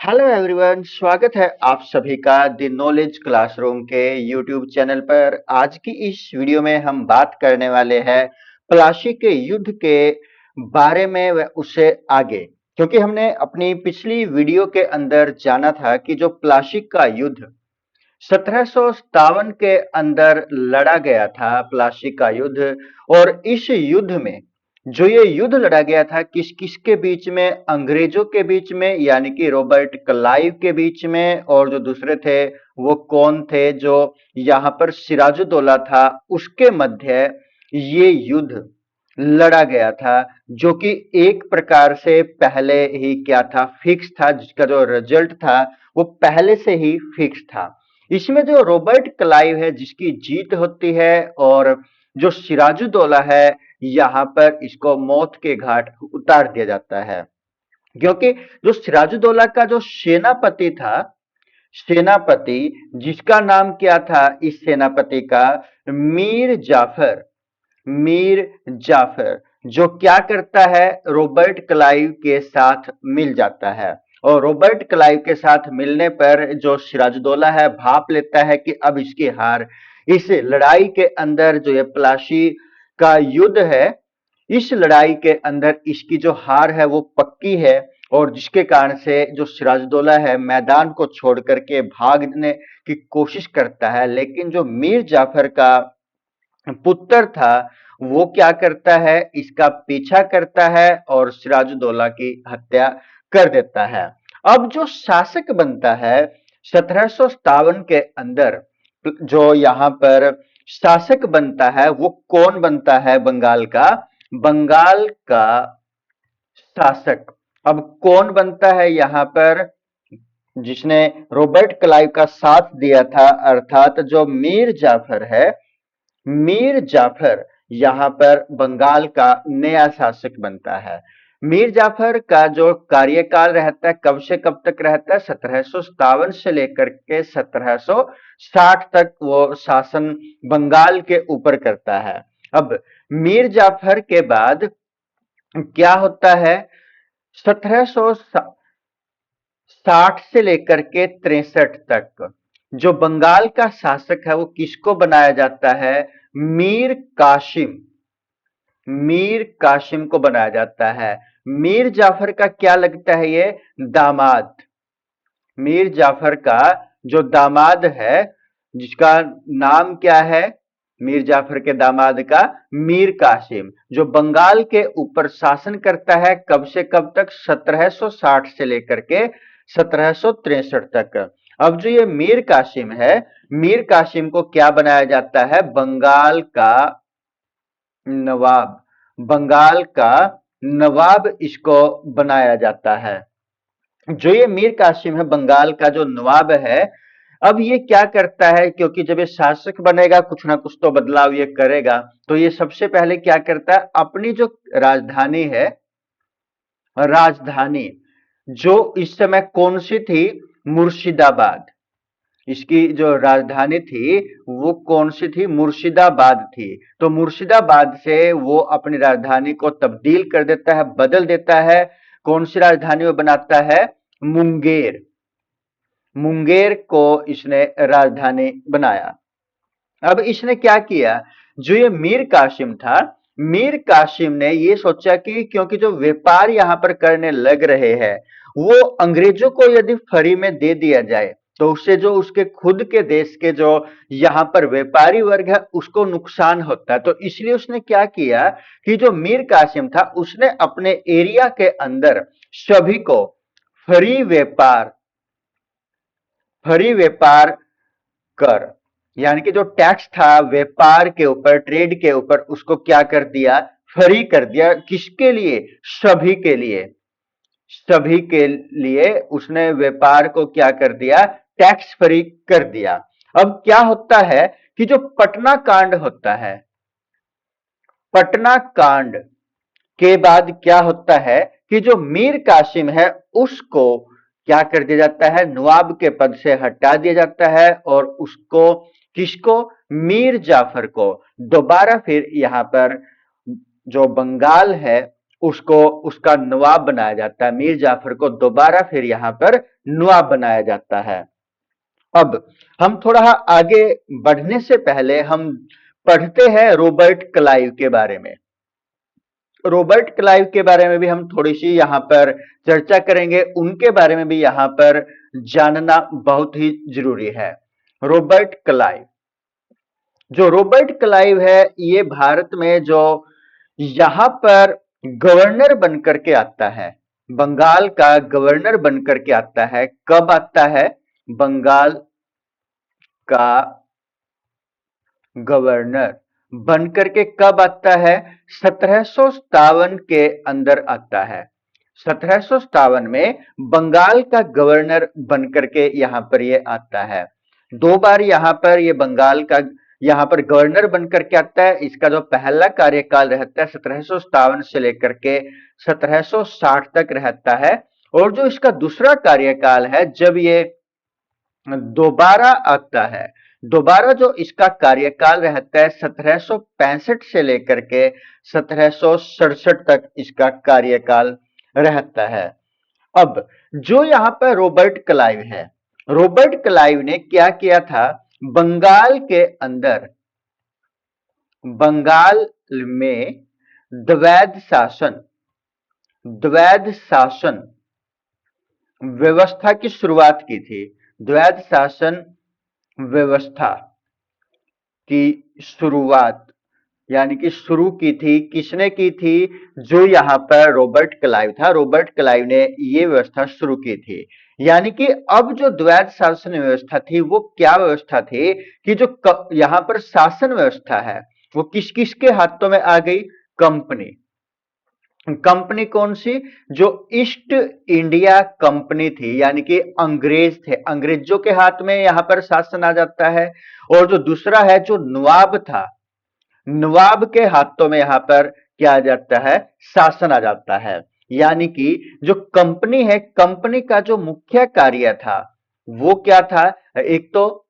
Hello everyone, स्वागत है आप सभी का द नॉलेज क्लासरूम के यूट्यूब चैनल पर। आज की इस वीडियो में हम बात करने वाले हैं प्लासी के युद्ध के बारे में व उससे आगे, क्योंकि हमने अपनी पिछली वीडियो के अंदर जाना था कि जो प्लासी का युद्ध 1757 के अंदर लड़ा गया था, प्लासी का युद्ध। और इस युद्ध में जो ये युद्ध लड़ा गया था किस किस के बीच में, अंग्रेजों के बीच में यानी कि रॉबर्ट क्लाइव के बीच में, और जो दूसरे थे वो कौन थे, जो यहाँ पर सिराजुद्दौला था उसके मध्य ये युद्ध लड़ा गया था। जो कि एक प्रकार से पहले ही क्या था, फिक्स था, जिसका जो रिजल्ट था वो पहले से ही फिक्स था। इसमें जो रॉबर्ट क्लाइव है जिसकी जीत होती है, और जो सिराजुद्दौला है यहाँ पर इसको मौत के घाट उतार दिया जाता है। क्योंकि जो सिराजुद्दौला का जो सेनापति था, सेनापति जिसका नाम क्या था इस सेनापति का, मीर जाफर, मीर जाफर, जो क्या करता है, रॉबर्ट क्लाइव के साथ मिल जाता है। और रॉबर्ट क्लाइव के साथ मिलने पर जो सिराजुद्दौला है भाप लेता है कि अब इसकी हार, इस लड़ाई के अंदर जो ये प्लासी का युद्ध है, इस लड़ाई के अंदर इसकी जो हार है वो पक्की है। और जिसके कारण से जो सिराजुद्दौला है मैदान को छोड़ करके भागने की कोशिश करता है, लेकिन जो मीर जाफर का पुत्र था वो क्या करता है, इसका पीछा करता है और सिराजुद्दौला की हत्या कर देता है। अब जो शासक बनता है 1757 के अंदर, जो यहाँ पर शासक बनता है वो कौन बनता है, बंगाल का, बंगाल का शासक। अब कौन बनता है यहाँ पर, जिसने रॉबर्ट क्लाइव का साथ दिया था, अर्थात जो मीर जाफर है, मीर जाफर यहाँ पर बंगाल का नया शासक बनता है। मीर जाफर का जो कार्यकाल रहता है कब से कब तक रहता है, 1757 से लेकर के 1760 तक वो शासन बंगाल के ऊपर करता है। अब मीर जाफर के बाद क्या होता है, 1760 से लेकर के 63 तक जो बंगाल का शासक है वो किसको बनाया जाता है, मीर कासिम, मीर कासिम को बनाया जाता है। मीर जाफर का क्या लगता है, ये दामाद, मीर जाफर का जो दामाद है, जिसका नाम क्या है, मीर जाफर के दामाद का, मीर कासिम, जो बंगाल के ऊपर शासन करता है कब से कब तक, 1760 से लेकर के 1763 तक। अब जो ये मीर कासिम है, मीर कासिम को क्या बनाया जाता है, बंगाल का नवाब, बंगाल का नवाब इसको बनाया जाता है। जो ये मीर कासिम है बंगाल का जो नवाब है, अब ये क्या करता है, क्योंकि जब ये शासक बनेगा कुछ ना कुछ तो बदलाव ये करेगा, तो ये सबसे पहले क्या करता है, अपनी जो राजधानी है, राजधानी जो इस समय कौन सी थी, मुर्शिदाबाद, इसकी जो राजधानी थी वो कौन सी थी, मुर्शिदाबाद थी। तो मुर्शिदाबाद से वो अपनी राजधानी को तब्दील कर देता है, बदल देता है। कौन सी राजधानी में बनाता है, मुंगेर, मुंगेर को इसने राजधानी बनाया। अब इसने क्या किया, जो ये मीर कासिम था, मीर कासिम ने ये सोचा कि क्योंकि जो व्यापार यहां पर करने लग रहे हैं वो अंग्रेजों को यदि फ्री में दे दिया जाए तो उससे जो उसके खुद के देश के जो यहाँ पर व्यापारी वर्ग है उसको नुकसान होता है। तो इसलिए उसने क्या किया कि जो मीर कासिम था उसने अपने एरिया के अंदर सभी को फ्री व्यापार, फ्री व्यापार कर, यानी कि जो टैक्स था व्यापार के ऊपर, ट्रेड के ऊपर, उसको क्या कर दिया, फ्री कर दिया। किसके लिए, सभी के लिए, सभी के लिए उसने व्यापार को क्या कर दिया, टैक्स फ्री कर दिया। अब क्या होता है कि जो पटना कांड होता है, पटना कांड के बाद क्या होता है कि जो मीर कासिम है उसको क्या कर दिया जाता है, नवाब के पद से हटा दिया जाता है, और उसको, किसको, मीर जाफर को दोबारा फिर यहाँ पर जो बंगाल है उसको उसका नवाब बनाया जाता है। मीर जाफर को दोबारा फिर यहाँ पर नवाब बनाया जाता है। अब हम थोड़ा आगे बढ़ने से पहले हम पढ़ते हैं रॉबर्ट क्लाइव के बारे में। रॉबर्ट क्लाइव के बारे में भी हम थोड़ी सी यहाँ पर चर्चा करेंगे, उनके बारे में भी यहाँ पर जानना बहुत ही जरूरी है। रॉबर्ट क्लाइव, जो रॉबर्ट क्लाइव है, ये भारत में जो यहाँ पर गवर्नर बनकर के आता है, बंगाल का गवर्नर बनकर के आता है। कब आता है? बंगाल का गवर्नर बनकर के कब आता है? 1757 के अंदर आता है। 1757 में बंगाल का गवर्नर बनकर के यहाँ पर ये आता है। 2 बार यहाँ पर ये बंगाल का यहाँ पर गवर्नर बनकर के आता है। इसका जो पहला कार्यकाल रहता है 1757 से लेकर के 1760 तक रहता है, और जो इसका दूसरा कार्यकाल है, जब ये दोबारा आता है, दोबारा जो इसका कार्यकाल रहता है 1765 से लेकर के 1767 तक इसका कार्यकाल रहता है। अब जो यहाँ पर रॉबर्ट क्लाइव है, रॉबर्ट क्लाइव ने क्या किया था? बंगाल के अंदर, बंगाल में द्वैध शासन, द्वैध शासन व्यवस्था की शुरुआत की थी। द्वैध शासन व्यवस्था की शुरुआत यानी कि शुरू की थी, किसने की थी? जो यहाँ पर रॉबर्ट क्लाइव था, रॉबर्ट क्लाइव ने ये व्यवस्था शुरू की थी। यानी कि अब जो द्वैध शासन व्यवस्था थी, वो क्या व्यवस्था थी कि जो यहाँ पर शासन व्यवस्था है, वो किस किस के हाथों में आ गई? कंपनी। कंपनी कौन सी? जो ईस्ट इंडिया कंपनी थी, यानी कि अंग्रेज थे, अंग्रेजों के हाथ में यहां पर शासन आ जाता है। और जो दूसरा है, जो नवाब था, नवाब के हाथों में यहां पर क्या आ जाता है? शासन आ जाता है। यानी कि जो कंपनी है, कंपनी का जो मुख्य कार्य था वो क्या था? एक तो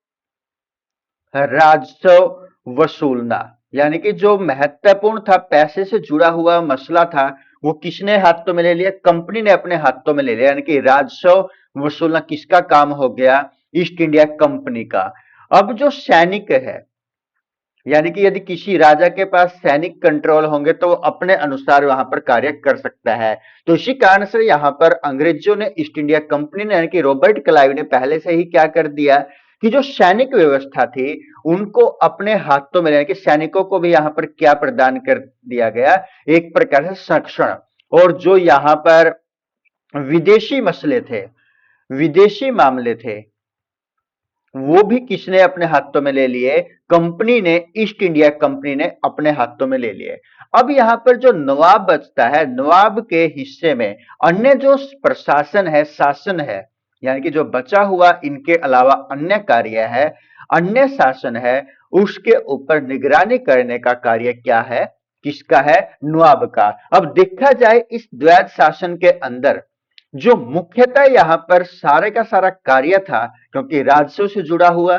राजस्व वसूलना, यानी कि जो महत्वपूर्ण था, पैसे से जुड़ा हुआ मसला था, वो किसने हाथों में ले लिया? कंपनी ने अपने हाथों में ले लिया। यानी कि राजस्व वसूलना किसका काम हो गया? ईस्ट इंडिया कंपनी का। अब जो सैनिक है, यानी कि यदि किसी राजा के पास सैनिक कंट्रोल होंगे तो वो अपने अनुसार वहां पर कार्य कर सकता है। तो इसी कारण से यहाँ पर अंग्रेजों ने, ईस्ट इंडिया कंपनी ने, यानी कि रॉबर्ट क्लाइव ने पहले से ही क्या कर दिया कि जो सैनिक व्यवस्था थी उनको अपने हाथों में, यानी कि सैनिकों को भी यहाँ पर क्या प्रदान कर दिया गया? एक प्रकार से संरक्षण। और जो यहाँ पर विदेशी मसले थे, विदेशी मामले थे, वो भी किसने अपने हाथों में ले लिए? कंपनी ने, ईस्ट इंडिया कंपनी ने अपने हाथों में ले लिए। अब यहां पर जो नवाब बचता है, नवाब के हिस्से में अन्य जो प्रशासन है, शासन है, यानी कि जो बचा हुआ इनके अलावा अन्य कार्य है, अन्य शासन है, उसके ऊपर निगरानी करने का कार्य क्या है? किसका है? नवाब का। अब देखा जाए इस द्वैध शासन के अंदर जो मुख्यतः यहाँ पर सारे का सारा कार्य था, क्योंकि राजस्व से जुड़ा हुआ,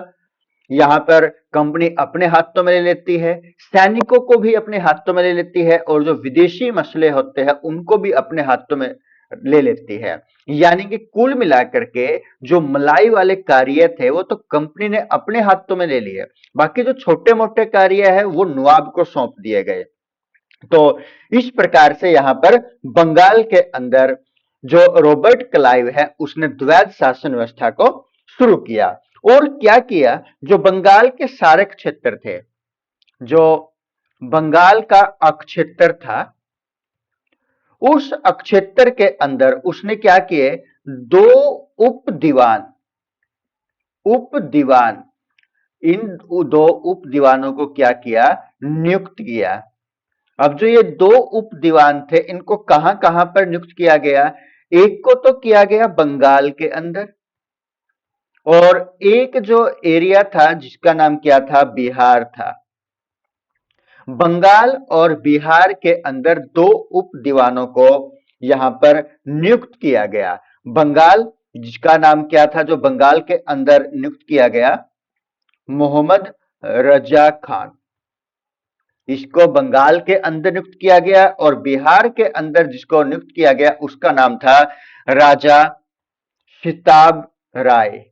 यहाँ पर कंपनी अपने हाथों में ले लेती है, सैनिकों को भी अपने हाथों में ले लेती है, और जो विदेशी मसले होते हैं उनको भी अपने हाथों में ले लेती है। यानी कि कुल मिलाकर के जो मलाई वाले कार्य थे वो तो कंपनी ने अपने हाथों में ले लिए, बाकी जो छोटे मोटे कार्य है वो नवाब को सौंप दिए गए। तो इस प्रकार से यहाँ पर बंगाल के अंदर जो रॉबर्ट क्लाइव है उसने द्वैध शासन व्यवस्था को शुरू किया। और क्या किया? जो बंगाल के सारे क्षेत्र थे, जो बंगाल का अक्षेत्र था, उस अक्षेत्र के अंदर उसने क्या किए? 2 उप दीवान, उप दीवान, इन 2 उप दीवानों को क्या किया? नियुक्त किया। अब जो ये 2 उप दीवान थे, इनको कहां कहां पर नियुक्त किया गया? एक को तो किया गया बंगाल के अंदर, और एक जो एरिया था जिसका नाम क्या था? बिहार था। बंगाल और बिहार के अंदर 2 उप दीवानों को यहां पर नियुक्त किया गया। बंगाल, जिसका नाम क्या था जो बंगाल के अंदर नियुक्त किया गया? मोहम्मद रजा खान। इसको बंगाल के अंदर नियुक्त किया गया और बिहार के अंदर जिसको नियुक्त किया गया उसका नाम था राजा सिताब राय।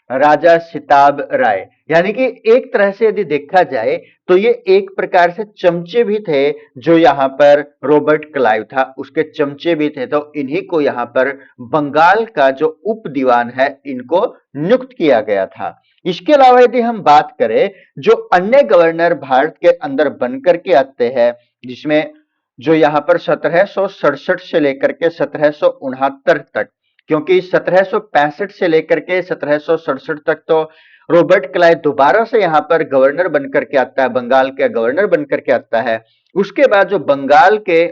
राजा सिताब राय, यानी कि एक तरह से यदि देखा जाए तो ये एक प्रकार से चमचे भी थे। जो यहाँ पर रॉबर्ट क्लाइव था उसके चमचे भी थे, तो इन्हीं को यहाँ पर बंगाल का जो उप दीवान है इनको नियुक्त किया गया था। इसके अलावा यदि हम बात करें जो अन्य गवर्नर भारत के अंदर बनकर के आते हैं, जिसमें जो यहाँ पर 1767 से लेकर के 1769 तक, क्योंकि 1765 से लेकर के 1767 तक तो रॉबर्ट क्लाइव दोबारा से यहाँ पर गवर्नर बनकर के आता है, बंगाल का गवर्नर बनकर के आता है। उसके बाद जो बंगाल के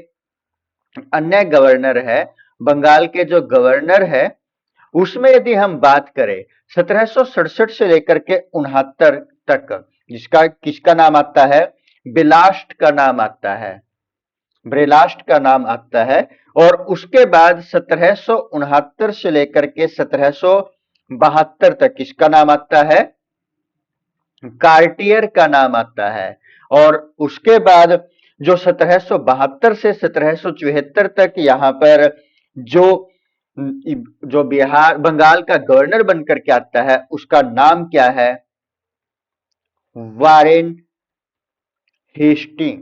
अन्य गवर्नर है, बंगाल के जो गवर्नर है उसमें यदि हम बात करें 1767 से लेकर के 69 तक, जिसका किसका नाम आता है, बिलास्ट का नाम आता है, ब्रेलास्ट का नाम आता है। और उसके बाद 1769 से लेकर के 1772 तक किसका नाम आता है, कार्टियर का नाम आता है। और उसके बाद जो 1772 से 1774 तक यहाँ पर जो जो बिहार बंगाल का गवर्नर बनकर के आता है उसका नाम क्या है, वारेन हेस्टिंग।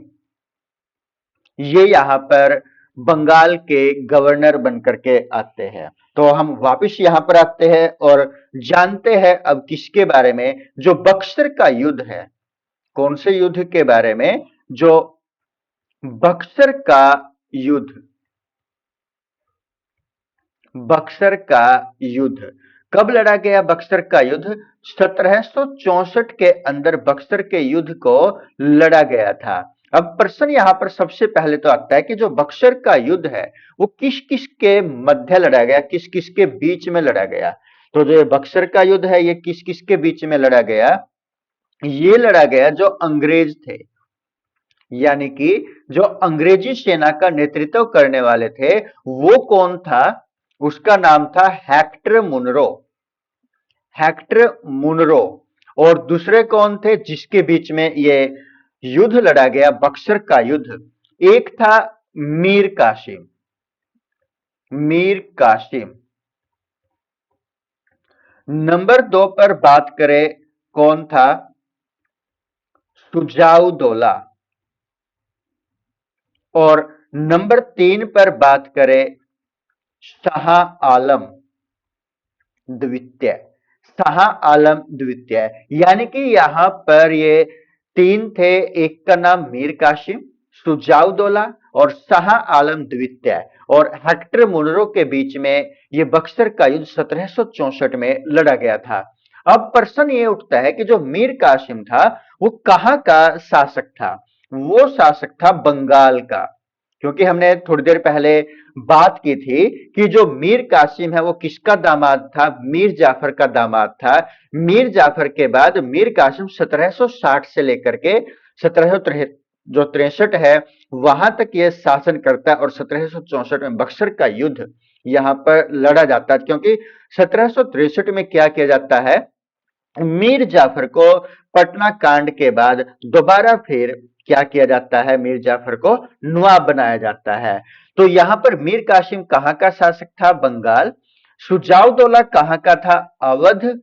ये यहाँ पर बंगाल के गवर्नर बनकर के आते हैं। तो हम वापस यहाँ पर आते हैं और जानते हैं अब किसके बारे में, जो बक्सर का युद्ध है। कौन से युद्ध के बारे में, जो बक्सर का युद्ध, बक्सर का युद्ध कब लड़ा गया, बक्सर का युद्ध 1764 के अंदर बक्सर के युद्ध को लड़ा गया था। अब प्रश्न यहां पर सबसे पहले तो आता है कि जो बक्सर का युद्ध है वो किस किस के मध्य लड़ा गया, किस किस के बीच में लड़ा गया। तो जो बक्सर का युद्ध है ये किस किस के बीच में लड़ा गया, ये लड़ा गया जो अंग्रेज थे, यानी कि जो अंग्रेजी सेना का नेतृत्व करने वाले थे वो कौन था, उसका नाम था हेक्टर मुनरो, हेक्टर मुनरो। और दूसरे कौन थे जिसके बीच में ये युद्ध लड़ा गया, बक्सर का युद्ध, एक था मीर कासिम, मीर कासिम। नंबर 2 पर बात करें कौन था, सुजाउदौला। और नंबर 3 पर बात करें शाह आलम द्वितीय, शाह आलम द्वितीय। यानी कि यहां पर ये 3 थे, एक का नाम मीर कासिम, सुजाउदौला और शाह आलम द्वितीय। और हेक्टर मुनरो के बीच में ये बक्सर का युद्ध 1764 में लड़ा गया था। अब प्रश्न ये उठता है कि जो मीर कासिम था वो कहां का शासक था, वो शासक था बंगाल का। क्योंकि हमने थोड़ी देर पहले बात की थी कि जो मीर कासिम है वो किसका दामाद था, मीर जाफर का दामाद था। मीर जाफर के बाद मीर कासिम 1760 से लेकर के 1763 जो 63 है वहां तक ये शासन करता है। और 1764 में बक्सर का युद्ध यहाँ पर लड़ा जाता है, क्योंकि 1763 में क्या किया जाता है, मीर जाफर को पटना कांड के बाद दोबारा फिर क्या किया जाता है, मीर जाफर को नवाब बनाया जाता है। तो यहां पर मीर कासिम कहां का शासक था, बंगाल। सुजाउदौला कहां का था, अवध।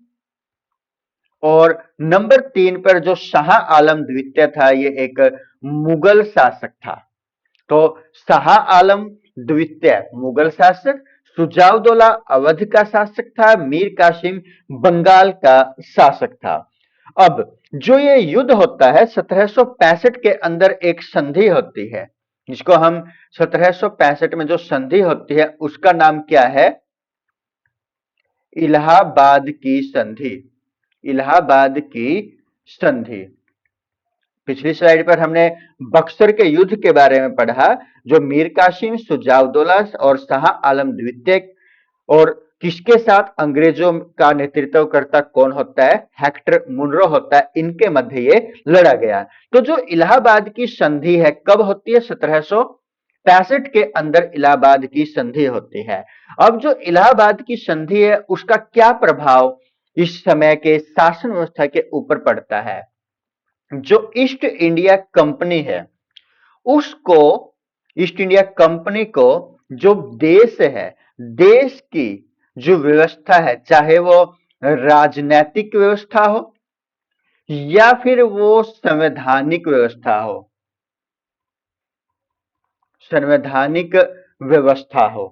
और नंबर 3 पर जो शाह आलम द्वितीय था ये एक मुगल शासक था। तो शाह आलम द्वितीय मुगल शासक, सुजाउदौला अवध का शासक था, मीर कासिम बंगाल का शासक था। अब जो ये युद्ध होता है 1765 के अंदर एक संधि होती है, जिसको हम 1765 में जो संधि होती है उसका नाम क्या है, इलाहाबाद की संधि, इलाहाबाद की संधि। पिछली स्लाइड पर हमने बक्सर के युद्ध के बारे में पढ़ा, जो मीर कासिम, सुजाउदौला और शाह आलम द्वितीय और किसके साथ, अंग्रेजों का नेतृत्व करता कौन होता है, हेक्टर मुनरो होता है, इनके मध्य ये लड़ा गया। तो जो इलाहाबाद की संधि है कब होती है, 1765 के अंदर इलाहाबाद की संधि होती है। अब जो इलाहाबाद की संधि है उसका क्या प्रभाव इस समय के शासन व्यवस्था के ऊपर पड़ता है, जो ईस्ट इंडिया कंपनी है उसको, ईस्ट इंडिया कंपनी को, जो देश है, देश की जो व्यवस्था है, चाहे वो राजनीतिक व्यवस्था हो या फिर वो संवैधानिक व्यवस्था हो, संवैधानिक व्यवस्था हो,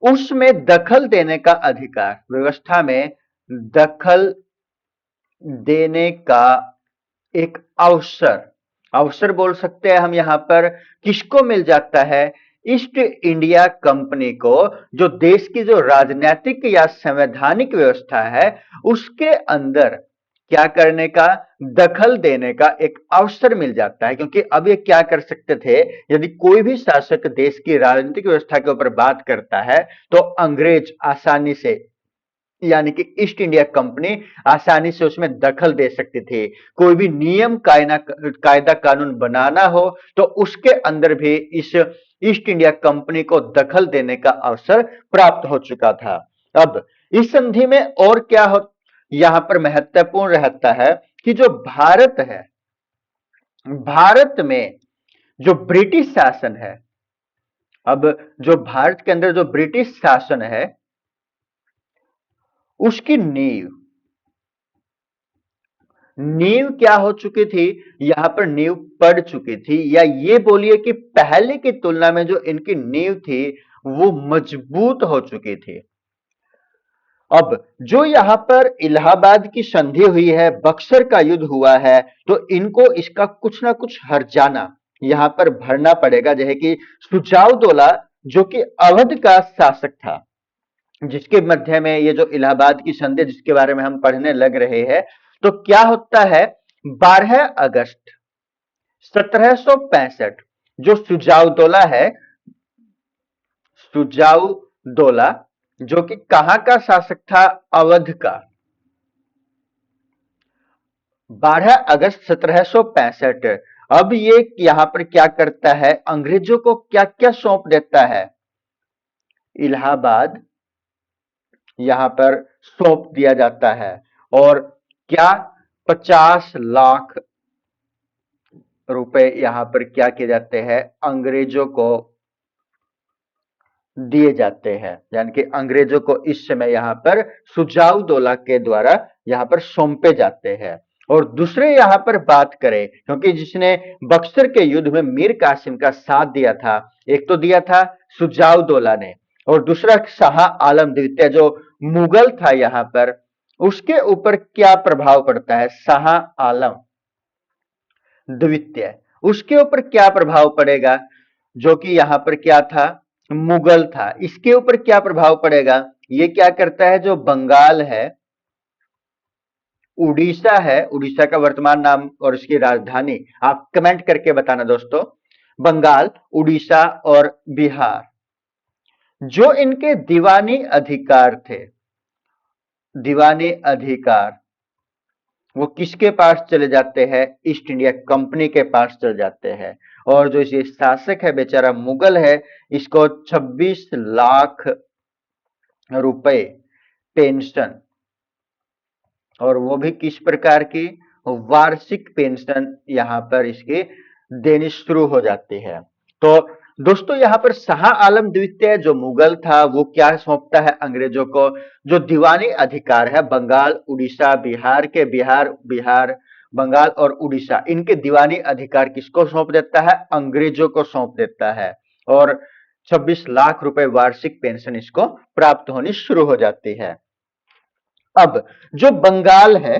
उसमें दखल देने का अधिकार, व्यवस्था में दखल देने का एक अवसर, अवसर बोल सकते हैं हम यहां पर, किसको मिल जाता है? ईस्ट इंडिया कंपनी को, जो देश की जो राजनीतिक या संवैधानिक व्यवस्था है उसके अंदर क्या करने का, दखल देने का एक अवसर मिल जाता है। क्योंकि अब ये क्या कर सकते थे, यदि कोई भी शासक देश की राजनीतिक व्यवस्था के ऊपर बात करता है तो अंग्रेज आसानी से, यानी कि ईस्ट इंडिया कंपनी आसानी से उसमें दखल दे सकती थी। कोई भी नियम कायदा कानून बनाना हो तो उसके अंदर भी इस ईस्ट इंडिया कंपनी को दखल देने का अवसर प्राप्त हो चुका था। अब इस संधि में और क्या हो, यहां पर महत्वपूर्ण रहता है कि जो भारत है, भारत में जो ब्रिटिश शासन है, अब जो भारत के अंदर जो ब्रिटिश शासन है उसकी नींव, नींव क्या हो चुकी थी, यहां पर नींव पड़ चुकी थी, या ये बोलिए कि पहले की तुलना में जो इनकी नींव थी वो मजबूत हो चुकी थी। अब जो यहां पर इलाहाबाद की संधि हुई है, बक्सर का युद्ध हुआ है, तो इनको इसका कुछ ना कुछ हर्जाना यहां पर भरना पड़ेगा। जैसे कि सुजाउदौला जो कि अवध का शासक था, जिसके मध्य में ये जो इलाहाबाद की संधि जिसके बारे में हम पढ़ने लग रहे हैं, तो क्या होता है, 12 अगस्त 1765 जो सुजाउदौला है, सुजाउदौला जो कि कहां का शासक था, अवध का, 12 अगस्त 1765। अब ये यहां पर क्या करता है, अंग्रेजों को क्या क्या सौंप देता है, इलाहाबाद यहां पर सौंप दिया जाता है। और क्या, 50 लाख रुपए यहां पर क्या किए जाते हैं, अंग्रेजों को दिए जाते हैं। यानी कि अंग्रेजों को इस समय यहां पर सुजाउदौला के द्वारा यहां पर सौंपे जाते हैं। और दूसरे यहां पर बात करें, क्योंकि जिसने बक्सर के युद्ध में मीर कासिम का साथ दिया था, एक तो दिया था सुजाउदौला ने, और दूसरा शाह आलम द्वितीय जो मुगल था यहां पर, उसके ऊपर क्या प्रभाव पड़ता है, शाह आलम द्वितीय, उसके ऊपर क्या प्रभाव पड़ेगा, जो कि यहां पर क्या था, मुगल था, इसके ऊपर क्या प्रभाव पड़ेगा, ये क्या करता है, जो बंगाल है, उड़ीसा है, उड़ीसा का वर्तमान नाम और इसकी राजधानी आप कमेंट करके बताना दोस्तों, बंगाल, उड़ीसा और बिहार, जो इनके दीवानी अधिकार थे, दीवानी अधिकार वो किसके पास चले जाते हैं, ईस्ट इंडिया कंपनी के पास चले जाते हैं। और जो ये शासक है बेचारा मुगल है, इसको 26 लाख रुपए पेंशन, और वो भी किस प्रकार की, वार्षिक पेंशन यहां पर इसकी देनी शुरू हो जाती है। तो दोस्तों यहां पर शाह आलम द्वितीय जो मुगल था वो क्या सौंपता है अंग्रेजों को, जो दीवानी अधिकार है बंगाल, उड़ीसा, बिहार के, बिहार, बंगाल और उड़ीसा, इनके दीवानी अधिकार किसको सौंप देता है, अंग्रेजों को सौंप देता है। और 26 लाख रुपए वार्षिक पेंशन इसको प्राप्त होनी शुरू हो जाती है। अब जो बंगाल है,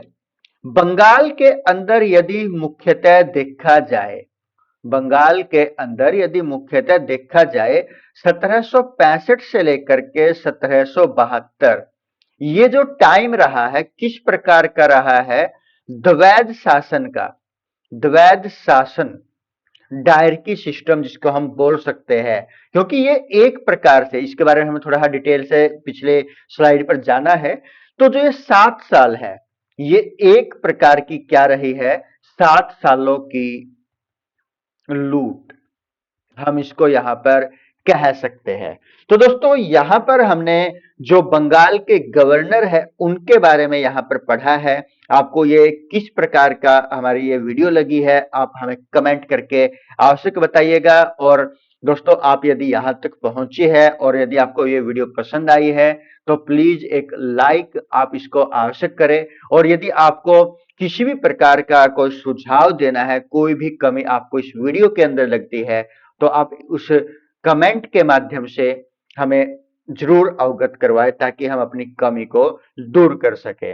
बंगाल के अंदर यदि मुख्यतः देखा जाए, बंगाल के अंदर यदि मुख्यतः देखा जाए, 1765 से लेकर के 1772 ये जो टाइम रहा है किस प्रकार का रहा है, द्वैध शासन का, द्वैध शासन, डायरकी सिस्टम जिसको हम बोल सकते हैं। क्योंकि ये एक प्रकार से, इसके बारे में हमें थोड़ा डिटेल से पिछले स्लाइड पर जाना है, तो जो ये 7 साल है ये एक प्रकार की क्या रही है, 7 सालों की लूट, हम इसको यहां पर कह सकते हैं। तो दोस्तों यहाँ पर हमने जो बंगाल के गवर्नर है उनके बारे में यहाँ पर पढ़ा है। आपको ये किस प्रकार का हमारी ये वीडियो लगी है आप हमें कमेंट करके आवश्यक बताइएगा। और दोस्तों आप यदि यहाँ तक पहुंचे हैं और यदि आपको ये वीडियो पसंद आई है तो प्लीज एक लाइक आप इसको आवश्यक करें। और यदि आपको किसी भी प्रकार का कोई सुझाव देना है, कोई भी कमी आपको इस वीडियो के अंदर लगती है, तो आप उस कमेंट के माध्यम से हमें जरूर अवगत करवाएं ताकि हम अपनी कमी को दूर कर सके।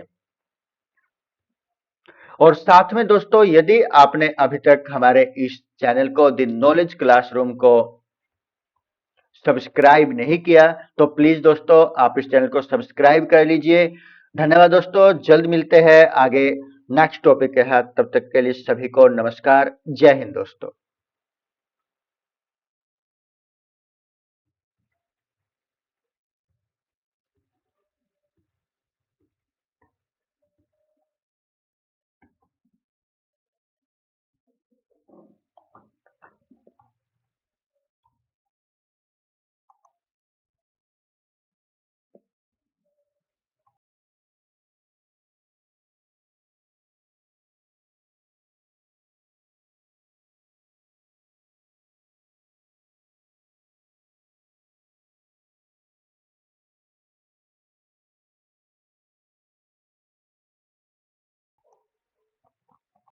और साथ में दोस्तों यदि आपने अभी तक हमारे इस चैनल को द नॉलेज क्लासरूम को सब्सक्राइब नहीं किया तो प्लीज दोस्तों आप इस चैनल को सब्सक्राइब कर लीजिए। धन्यवाद दोस्तों, जल्द मिलते हैं आगे नेक्स्ट टॉपिक के साथ। तब तक के लिए सभी को नमस्कार, जय हिंद दोस्तों।